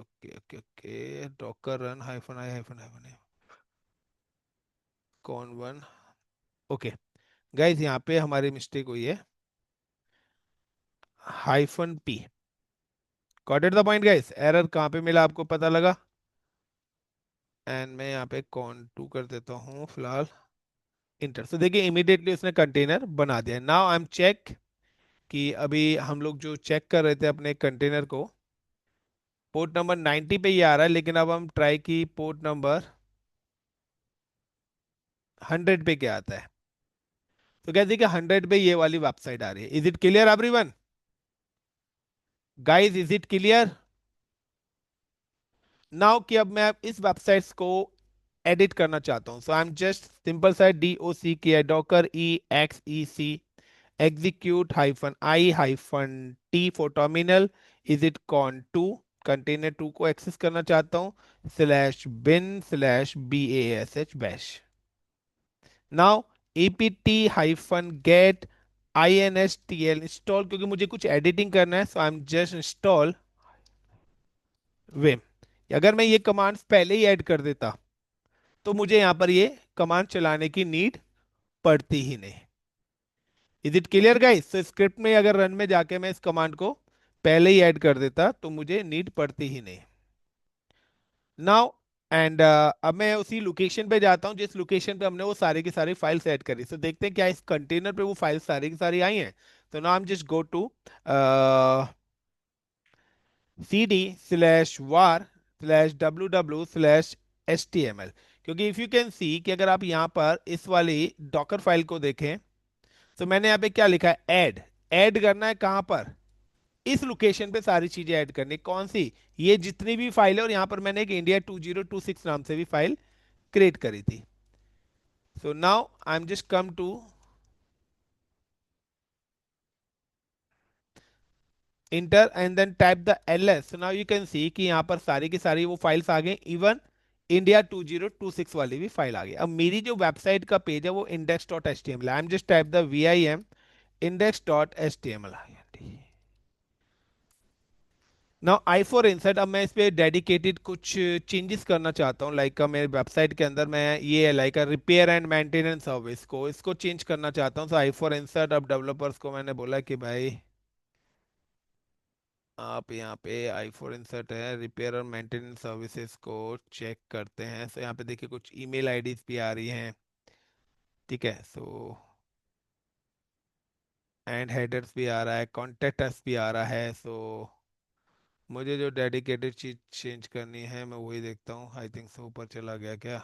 Docker run -I con1. Okay guys यहाँ पे हमारी mistake हुई है. -P. Got it the point guys. Error कहाँ पे मिला आपको पता लगा. एंड मैं यहाँ पे con2 कर देता हूँ फिलहाल. इंटर. तो देखिए इमीडिएटली उसने कंटेनर बना दिया. नाउ आई एम चेक कि अभी हम लोग जो चेक कर रहे थे अपने कंटेनर को पोर्ट नंबर 90 पे ही आ रहा है लेकिन अब हम ट्राई की पोर्ट नंबर 100 पे क्या आता है. तो क्या देखिए 100 पे ये वाली वेबसाइट आ रही है. Is it clear everyone guys. Is it clear now कि अब मैं इस वेबसाइट्स को एडिट करना चाहता हूं. So I am just simple सा DOCK docker EXEC execute -I -T for terminal. Is it con2 container 2 को एक्सेस करना चाहता हूं /bin/bash bash. Now apt -get INSTL install, क्योंकि मुझे कुछ एडिटिंग करना है, so I am just install vim. अगर मैं ये कमांड्स पहले ही ऐड कर देता तो मुझे यहाँ पर ये कमांड चलाने की नीड पड़ती ही नहीं। Is it clear guys? तो स्क्रिप्ट में अगर रन में जाके मैं इस कमांड को पहले ही ऐड कर देता तो मुझे नीड पड़ती ही नहीं। नाउ एंड अब मैं उसी लोकेशन पे जाता हूँ जिस लोकेशन पे हमने वो सारी की सारी फाइल्स ऐड करी। तो देखते हैं क्या इस कंटेनर पे वो फाइल्स सारी की सारी आई हैं। तो now I am just go to cd/var/ww/html, क्योंकि इफ यू कैन सी कि अगर आप यहाँ पर इस वाली डॉकर फाइल को देखें तो मैंने यहाँ पे क्या लिखा है, ऐड। ऐड करना है कहाँ पर? इस लोकेशन पे सारी चीजें ऐड करनी। कौन सी? ये जितनी भी फाइल है, और यहाँ पर मैंने एक इंडिया 2026 नाम से भी फाइल क्रिएट करी थी। So now I am just come to enter and then type the ls। So now you can see कि यहाँ पर सारी की सारी वो फाइल्स आ गई, इवन इंडिया 2026 वाली भी फाइल आ गई। अब मेरी जो वेबसाइट का पेज है वो index.html, I am just type the vim index.html। Now I for insert, अब मैं इस पे डेडिकेटेड कुछ चेंजेस करना चाहता हूँ। लाइक मेरे वेबसाइट के अंदर मैं ये like repair and maintenance service को इसको चेंज करना चाहता हूँ। तो आई फॉर इंसर्ट, अब डेवलपर्स को मैंने बोला कि भाई आप यहाँ पे आई फॉर इंसर्ट है, रिपेयर और मेंटेनेंस सर्विसेज को चेक करते हैं। सो यहाँ पे देखिए कुछ ईमेल आईडीज भी आ रही हैं, ठीक है। सो एंड हेडर्स भी आ रहा है, कॉन्टेक्ट अस भी आ रहा है। सो मुझे जो डेडिकेटेड चीज चेंज करनी है मैं वही देखता हूँ। आई थिंक सो ऊपर चला गया क्या?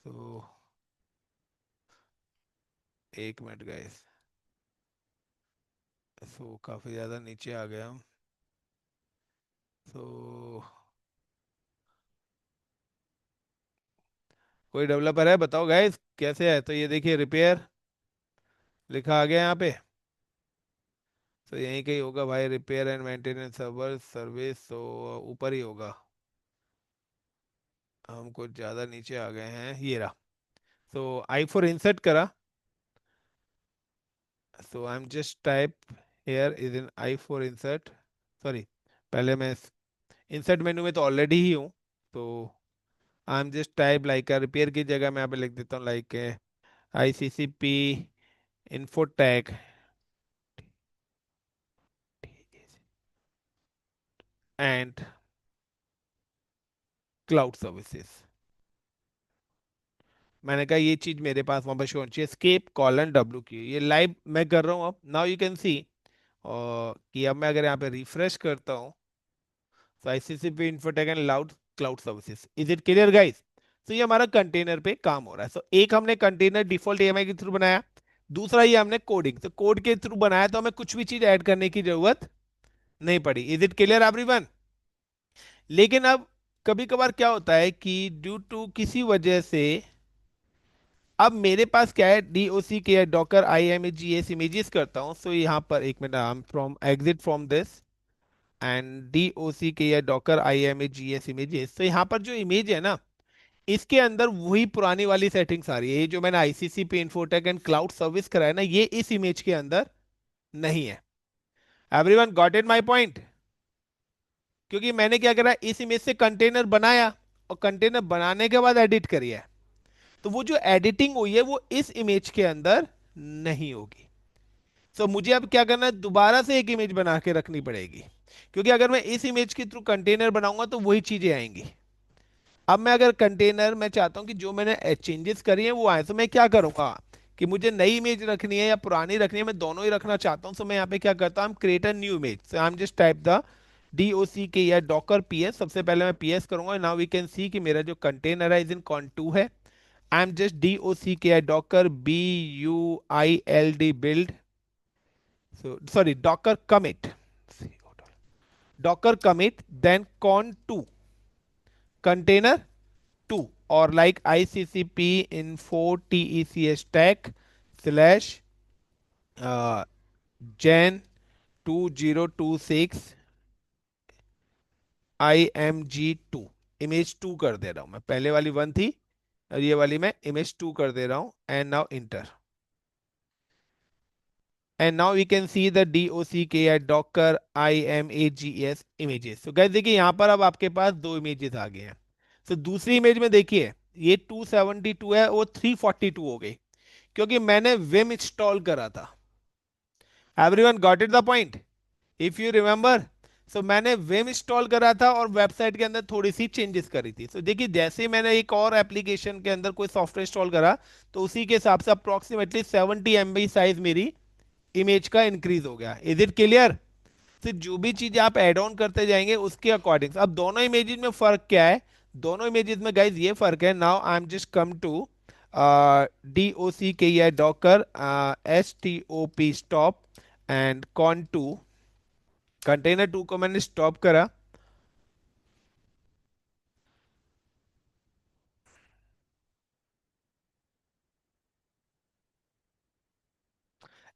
तो एक मिनट गाइस, सो काफी ज्यादा नीचे आ गया हम। तो कोई डेवलपर है बताओ गाइस कैसे है? तो ये देखिए रिपेयर लिखा आ गया यहाँ पे। तो यहीं कहीं होगा भाई, repair and maintenance server service, तो ऊपर ही होगा। हम कुछ ज्यादा नीचे आ गए हैं, ये रहा। तो आई फॉर इंसर्ट करा। So I am just type here is in I for insert, sorry, पहले मैं इंसर्ट मेन्यू में तो ऑलरेडी ही हूँ। तो आई am just type like repair की जगह मैं यहाँ पे लिख देता हूँ like ICCP infotech and cloud services. मैंने कहा ये चीज मेरे पास वहां पर शो होनी चाहिए, स्केप कॉलन डब्ल्यू की। ये लाइव मैं कर रहा हूँ अब। नाउ यू कैन सी और कि अब मैं अगर यहाँ पे रिफ्रेश करता हूँ तो ICCP infotech and loud cloud services. Is it clear guys? तो ये हमारा कंटेनर पे काम हो रहा है। सो एक हमने कंटेनर डिफॉल्ट AMI के थ्रू बनाया, दूसरा ये हमने कोडिंग, तो कोड के थ्रू बनाया तो हमें कुछ भी चीज ऐड करने की जरूरत नहीं पड़ी। Is it clear everyone? लेकिन अब कभी कभार क्या होता है कि ड्यू टू किसी वजह से अब मेरे पास क्या है, DOC के डॉकर IMGS इमेजेस करता हूँ। सो यहाँ पर एक minute, I am from exit from this and DOC के डॉकर IMGS इमेजेस। तो यहाँ पर जो इमेज है ना, इसके अंदर वही पुरानी वाली सेटिंग्स आ रही है। ये जो मैंने ICCP infotech and cloud service कराया ना, ये इस इमेज के अंदर नहीं है। Everyone got it my point? क्योंकि मैंने क्या करा, इस इमेज से कंटेनर बनाया और कंटेनर बनाने के बाद एडिट करी है। तो वो जो एडिटिंग हुई है वो इस इमेज के अंदर नहीं होगी। तो मुझे अब क्या करना है, दोबारा से एक इमेज बना के रखनी पड़ेगी, क्योंकि अगर मैं इस इमेज के थ्रू कंटेनर बनाऊंगा तो वही चीजें आएंगी। अब मैं अगर कंटेनर में चाहता हूं कि जो मैंने चेंजेस करी हैं वो आए, तो मैं क्या करूंगा कि मुझे नई इमेज रखनी है या पुरानी रखनी है, मैं दोनों ही रखना चाहता हूं। तो मैं यहाँ पे क्या करता हूँ, create a new image. So I am just type the DOC के या डॉकर PS। सबसे पहले मैं PS करूंगा। नाउ वी कैन सी कि मेरा जो कंटेनर है इज इन कॉन2 है। आई एम जस्ट DOC के या Docker BUILD build, so sorry, docker commit, docker commit then con2 container 2, or like ICCP info TEC stack slash gen 2026 IMG2 image 2 कर दे रहा हूं मैं। पहले वाली 1 थी, और ये वाली मैं इमेज 2 कर दे रहा हूँ and now enter. And now we can see the DOCK Docker IMAGS images. तो गाइस देखिए यहाँ पर अब आपके पास दो इमेजेस आ गए हैं। तो दूसरी इमेज में देखिए ये 272 है, वो 342 हो गई क्योंकि मैंने विम इंस्टॉल करा था। Everyone got it the point? If you remember, so मैंने विम इंस्टॉल करा था और वेबसाइट के अंदर थोड़ी सी चेंजेस करी थी। सो देखिए जैसे ही मैंने एक और एप्लीकेशन के अंदर कोई सॉफ्टवेयर इंस्टॉल करा, तो उसी के हिसाब से अप्रोक्सीमेटली 70 MB साइज मेरी इमेज का इंक्रीज हो गया। Is it clear? तो जो भी चीज आप ऐड ऑन करते जाएंगे उसके अकॉर्डिंग। अब दोनों इमेजेस में फर्क क्या है? दोनों इमेजेस में गाइज ये फर्क है। Now I am just come to DOCK Docker STOP stop and con two container 2 को मैंने स्टॉप करा।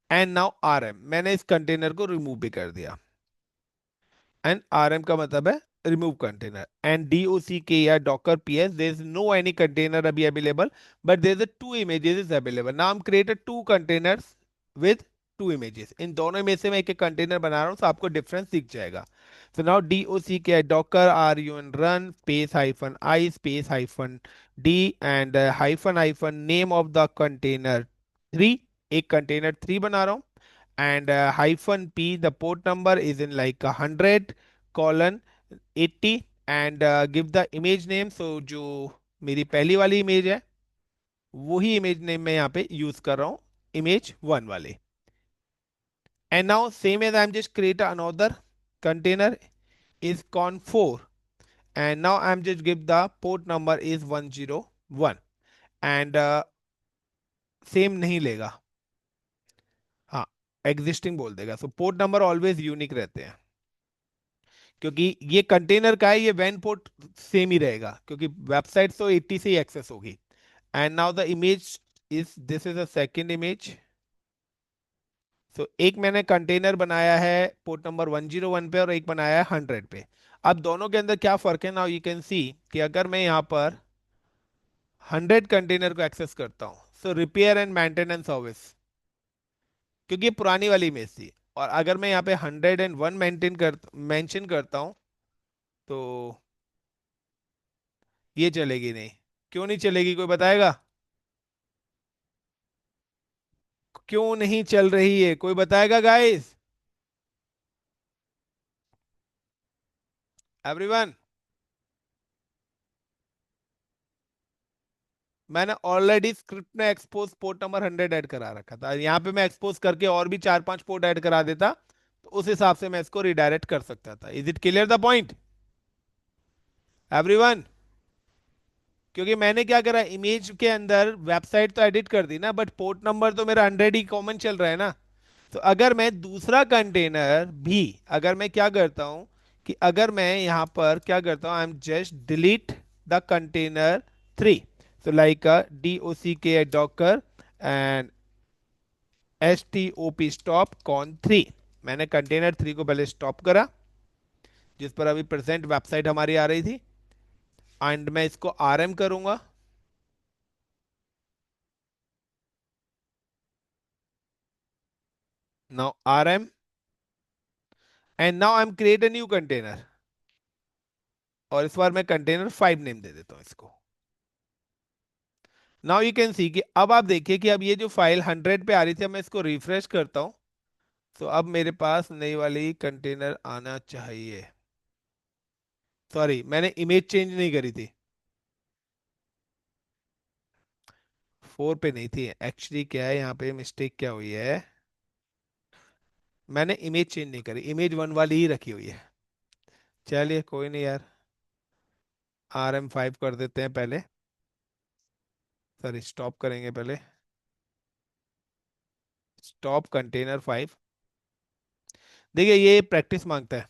एंड नाउ RM मैंने इस कंटेनर को रिमूव भी कर दिया। एंड RM का मतलब है रिमूव कंटेनर। एंड DOCK या Docker PS there is no any container अभी available, but there is two images is available. Now हम created two containers with two images. इन दोनों में से मैं एक एक कंटेनर बना रहा हूँ तो आपको डिफरेंस दिख जाएगा। So now DOCK docker run run space hyphen I space hyphen D and hyphen hyphen name of the container 3। एक कंटेनर 3 बना रहा हूँ। And hyphen P the port number is in like 100 colon 80 and give the image name। so जो मेरी पहली वाली image है वही इमेज नेम मैं यहाँ पे यूज कर रहा हूँ, इमेज 1 वाले। And now same as I am just create another container is con4 and now I'm just give the port number is 101 and same नहीं लेगा। हाँ, एग्जिस्टिंग बोल देगा। सो पोर्ट नंबर ऑलवेज यूनिक रहते हैं क्योंकि ये कंटेनर का है, ये वैन पोर्ट सेम ही रहेगा क्योंकि वेबसाइट तो 80 से ही एक्सेस होगी। And now the image is this is a second image. So एक मैंने कंटेनर बनाया है पोर्ट नंबर 101 पे और एक बनाया है 100 पे। अब दोनों के अंदर क्या फर्क है? नाउ यू कैन सी कि अगर मैं यहाँ पर 100 कंटेनर को एक्सेस करता हूँ सो रिपेयर एंड मेंटेनेंस सर्विस, क्योंकि ये पुरानी वाली इमेज थी। और अगर मैं यहाँ पे 101 मेंशन करता हूँ तो ये चलेगी नहीं। क्यों नहीं चलेगी कोई बताएगा? क्यों नहीं चल रही है कोई बताएगा गाइस? एवरीवन, मैंने ऑलरेडी स्क्रिप्ट में एक्सपोज पोर्ट नंबर 100 ऐड करा रखा था। यहाँ पे मैं एक्सपोज करके और भी 4 5 पोर्ट ऐड करा देता तो उस हिसाब से मैं इसको रिडायरेक्ट कर सकता था। Is it clear the point everyone? क्योंकि मैंने क्या करा, इमेज के अंदर वेबसाइट तो एडिट कर दी ना, बट पोर्ट नंबर तो मेरा 100 ही कॉमन चल रहा है ना। तो अगर मैं दूसरा कंटेनर भी, अगर मैं क्या करता हूं कि अगर मैं यहां पर क्या करता हूं, आई am just delete the container 3। so like DOCK docker and STOP stop con 3। मैंने कंटेनर 3 को पहले स्टॉप करा जिस पर अभी प्रेजेंट वेबसाइट हमारी आ रही थी। एंड मैं इसको RM करूंगा। Now RM and now I M create a new container और इस बार मैं कंटेनर 5 नेम दे देता हूं इसको। नाउ यू कैन सी कि अब आप देखिए कि अब ये जो फाइल 100 पे आ रही थी, अब मैं इसको रिफ्रेश करता हूं तो अब मेरे पास नई वाली कंटेनर आना चाहिए। सॉरी, मैंने इमेज चेंज नहीं करी थी। 4 पे नहीं थी एक्चुअली। क्या है यहाँ पे मिस्टेक क्या हुई है, मैंने इमेज चेंज नहीं करी, इमेज 1 वाली ही रखी हुई है। चलिए कोई नहीं यार, RM5 कर देते हैं पहले। सॉरी, स्टॉप करेंगे पहले। Stop container 5। देखिए ये प्रैक्टिस मांगता है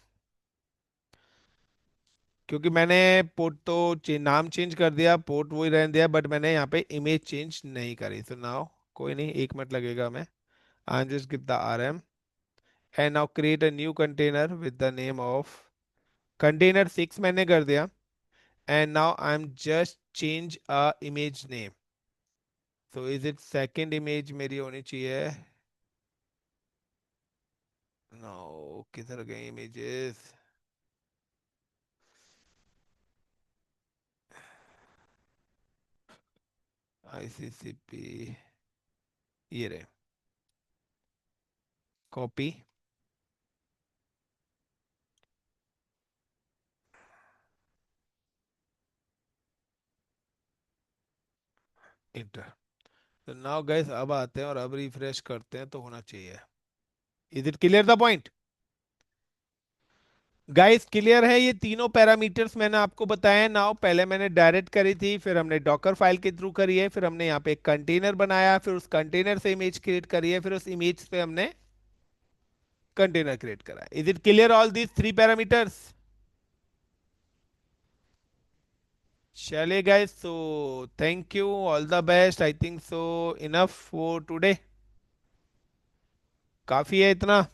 क्योंकि मैंने पोर्ट तो नाम चेंज कर दिया, पोर्ट वही रहने दिया, बट मैंने यहाँ पे इमेज चेंज नहीं करी। तो नाउ कोई नहीं, 1 मिनट लगेगा। मैं I just give the RM and now create a new container with the name of container 6 मैंने कर दिया। and now I'm just change a image name. So is it second image मेरी होनी चाहिए? No, किधर गए images? ICCP, ये रहे. Copy, enter. तो नाउ गाइस अब आते हैं और अब रिफ्रेश करते हैं तो होना चाहिए. Is it clear the point? Guys clear है? ये तीनों पैरामीटर्स मैंने आपको बताए. नाउ पहले मैंने डायरेक्ट करी थी, फिर हमने डॉकर फाइल के थ्रू करी है, फिर हमने यहाँ पे एक कंटेनर बनाया, फिर उस कंटेनर से इमेज क्रिएट करी है, फिर उस इमेज पे हमने कंटेनर क्रिएट करा है. Is it clear all these three parameters? चलिए guys, so thank you, all the best. I think so enough for today. काफी है इतना.